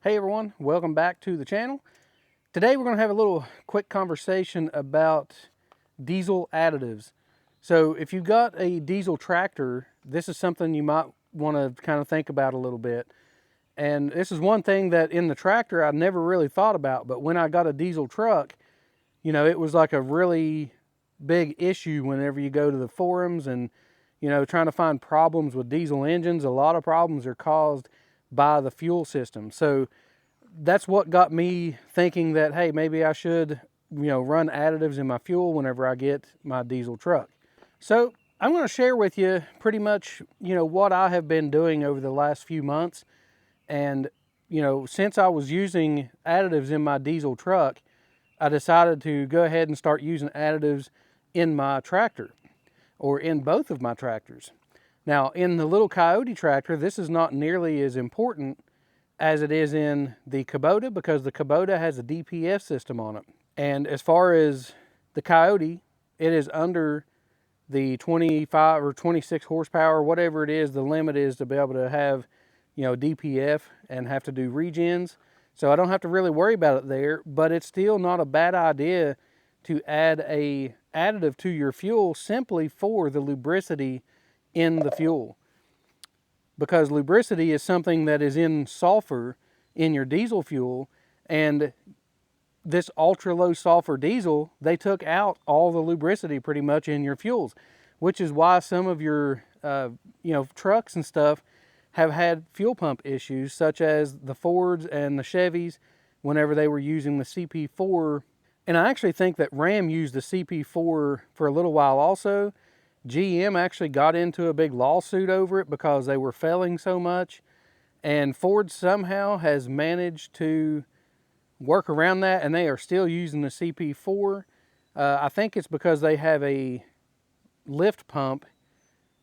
Hey everyone, welcome back to the channel. Today we're going to have a little quick conversation about diesel additives. So if you've got a diesel tractor, this is something you might want to kind of think about a little bit. And this is one thing that in the tractor I never really thought about, but when I got a diesel truck, you know, it was like a really big issue whenever you go to the forums and, you know, trying to find problems with diesel engines. A lot of problems are caused by the fuel system. So that's what got me thinking that, hey, maybe I should, you know, run additives in my fuel whenever I get my diesel truck. So I'm going to share with you pretty much, you know, what I have been doing over the last few months. And, you know, since I was using additives in my diesel truck, I decided to go ahead and start using additives in my tractor, or in both of my tractors. Now, in the little Coyote tractor, this is not nearly as important as it is in the Kubota, because the Kubota has a DPF system on it. And as far as the Coyote, it is under the 25 or 26 horsepower, whatever it is, the limit is to be able to have, you know, DPF and have to do regens. So I don't have to really worry about it there, but it's still not a bad idea to add a additive to your fuel simply for the lubricity in the fuel, because lubricity is something that is in sulfur in your diesel fuel, and this ultra low sulfur diesel, they took out all the lubricity pretty much in your fuels, which is why some of your you know, trucks and stuff have had fuel pump issues, such as the Fords and the Chevys whenever they were using the CP4. And I actually think that Ram used the CP4 for a little while also. GM actually got into a big lawsuit over it because they were failing so much, and Ford somehow has managed to work around that, and they are still using the CP4. I think it's because they have a lift pump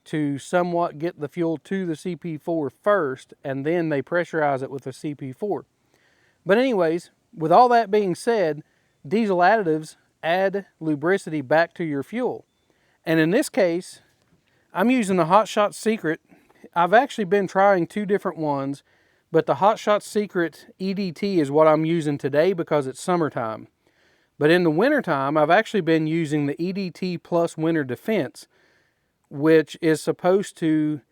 to somewhat get the fuel to the CP4 first, and then they pressurize it with the CP4. But anyways, with all that being said, diesel additives add lubricity back to your fuel. And in this case, I'm using the Hot Shot Secret. I've actually been trying two different ones, but the Hot Shot Secret EDT is what I'm using today because it's summertime. But in the wintertime, I've actually been using the EDT Plus Winter Defense, which is supposed to,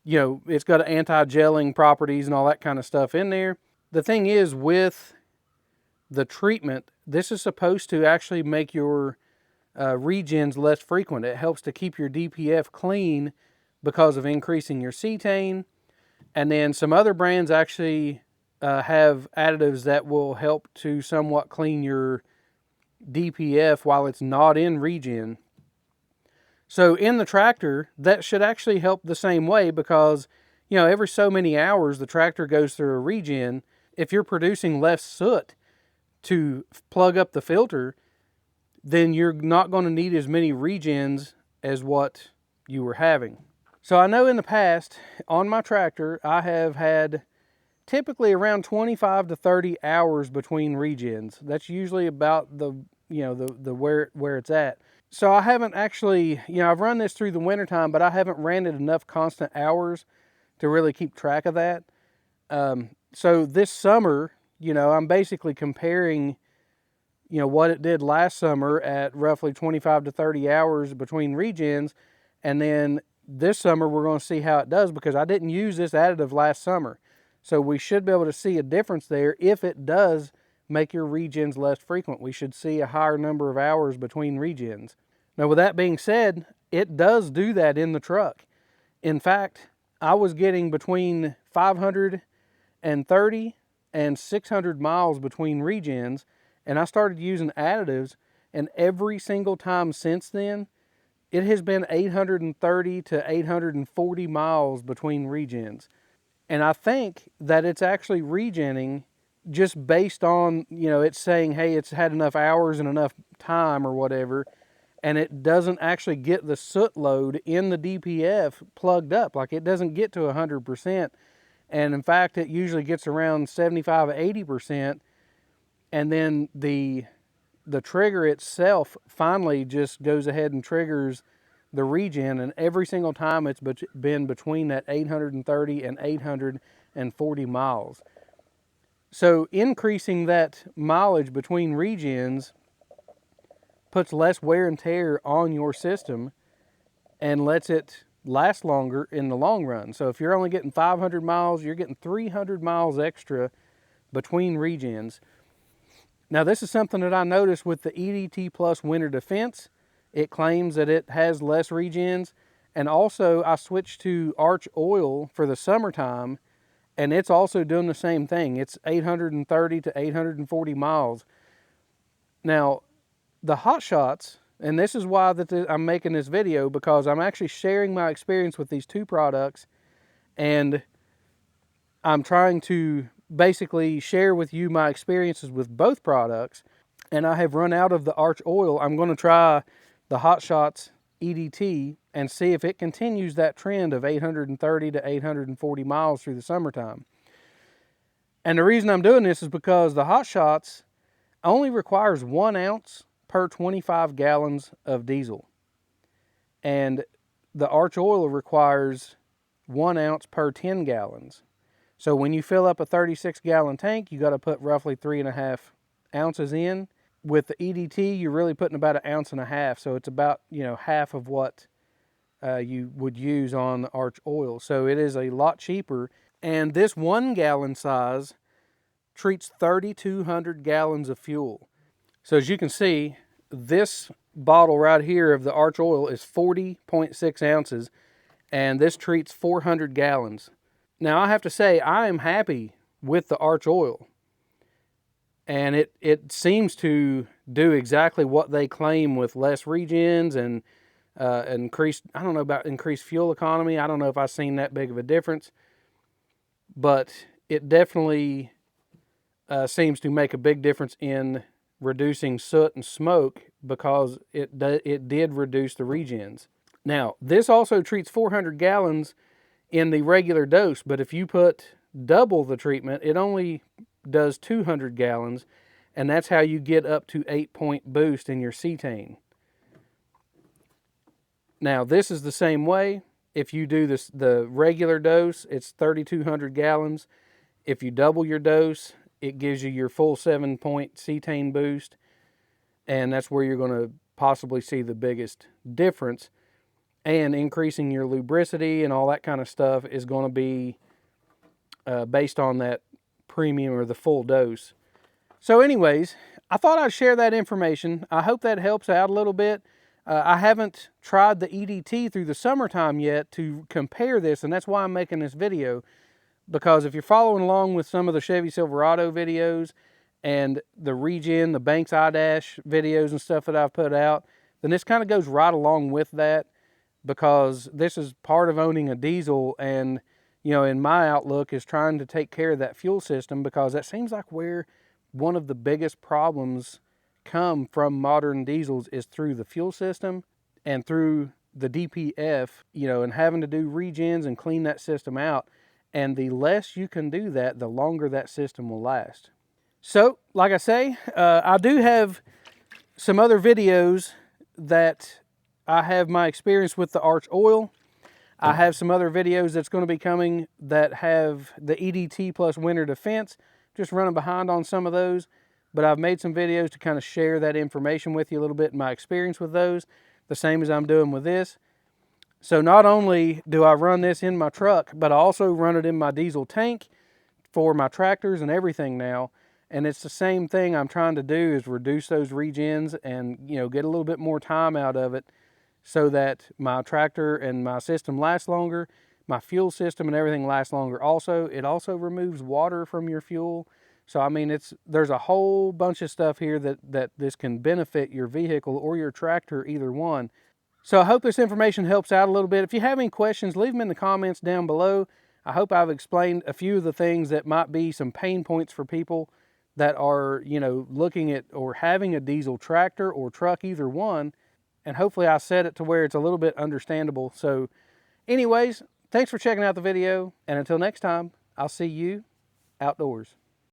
you know, it's got anti-gelling properties and all that kind of stuff in there. The thing is, with the treatment, this is supposed to actually make your regens less frequent. It helps to keep your DPF clean because of increasing your cetane. And then some other brands actually have additives that will help to somewhat clean your DPF while it's not in regen. So in the tractor, that should actually help the same way, because, you know, every so many hours the tractor goes through a regen. If you're producing less soot to plug up the filter, then you're not going to need as many regens as what you were having. So I know in the past on my tractor I have had typically around 25 to 30 hours between regens. That's usually about the, you know, the where it's at. So I haven't actually, you know, I've run this through the wintertime, but I haven't ran it enough constant hours to really keep track of that. So this summer, you know, I'm basically comparing, you know, what it did last summer at roughly 25 to 30 hours between regens, and then this summer we're going to see how it does, because I didn't use this additive last summer. So we should be able to see a difference there. If it does make your regens less frequent, we should see a higher number of hours between regens. Now, with that being said, it does do that in the truck. In fact, I was getting between 530 and 600 miles between regens, and I started using additives, and every single time since then, it has been 830 to 840 miles between regens. And I think that it's actually regenning just based on, you know, it's saying, hey, it's had enough hours and enough time or whatever, and it doesn't actually get the soot load in the DPF plugged up. Like, it doesn't get to 100%. And in fact, it usually gets around 75 or 80%. And then the trigger itself finally just goes ahead and triggers the regen, and every single time it's been between that 830 and 840 miles. So increasing that mileage between regens puts less wear and tear on your system and lets it last longer in the long run. So if you're only getting 500 miles, you're getting 300 miles extra between regens. Now this is something that I noticed with the EDT Plus Winter Defense. It claims that it has less regens. And also I switched to Arch Oil for the summertime, and it's also doing the same thing. It's 830 to 840 miles. Now, the Hot Shots, and this is why I'm making this video, because I'm actually sharing my experience with these two products, and I'm trying to basically share with you my experiences with both products. And I have run out of the Arch Oil. I'm going to try the Hot Shots EDT and see if it continues that trend of 830 to 840 miles through the summertime. And the reason I'm doing this is because the Hot Shots only requires 1 ounce per 25 gallons of diesel. And the Arch Oil requires 1 ounce per 10 gallons. So when you fill up a 36-gallon tank, you got to put roughly 3.5 ounces in. With the EDT, you're really putting about 1.5 ounces. So it's about, half of what you would use on the Arch Oil. So it is a lot cheaper. And this 1 gallon size treats 3,200 gallons of fuel. So as you can see, this bottle right here of the Arch Oil is 40.6 ounces, and this treats 400 gallons. Now I have to say, I am happy with the Arch Oil. And it seems to do exactly what they claim with less regens and increased, I don't know about increased fuel economy. I don't know if I've seen that big of a difference. But it definitely seems to make a big difference in reducing soot and smoke, because it did reduce the regens. Now, this also treats 400 gallons in the regular dose, but if you put double the treatment, it only does 200 gallons, and that's how you get up to 8-point boost in your cetane. Now, this is the same way. If you do the regular dose, it's 3,200 gallons. If you double your dose, it gives you your full 7-point cetane boost, and that's where you're going to possibly see the biggest difference. And increasing your lubricity and all that kind of stuff is going to be based on that premium or the full dose. So anyways, I thought I'd share that information. I hope that helps out a little bit. I haven't tried the EDT through the summertime yet to compare this, and that's why I'm making this video. Because if you're following along with some of the Chevy Silverado videos and the Regen, the Banks iDash videos and stuff that I've put out, then this kind of goes right along with that, because this is part of owning a diesel, and in my outlook is trying to take care of that fuel system, because that seems like where one of the biggest problems come from modern diesels is through the fuel system and through the DPF, and having to do regens and clean that system out. And the less you can do that, the longer that system will last. So, like I say, I do have some other videos that I have my experience with the Arch Oil. I have some other videos that's going to be coming that have the EDT Plus Winter Defense. Just running behind on some of those. But I've made some videos to kind of share that information with you a little bit, my experience with those. The same as I'm doing with this. So not only do I run this in my truck, but I also run it in my diesel tank for my tractors and everything now. And it's the same thing I'm trying to do, is reduce those regens and get a little bit more time out of it, so that my tractor and my system lasts longer, my fuel system and everything lasts longer. Also, it also removes water from your fuel. So I mean, there's a whole bunch of stuff here that this can benefit your vehicle or your tractor, either one. So I hope this information helps out a little bit. If you have any questions, leave them in the comments down below. I hope I've explained a few of the things that might be some pain points for people that are, looking at or having a diesel tractor or truck, either one. And hopefully I said it to where it's a little bit understandable. So anyways, thanks for checking out the video. And until next time, I'll see you outdoors.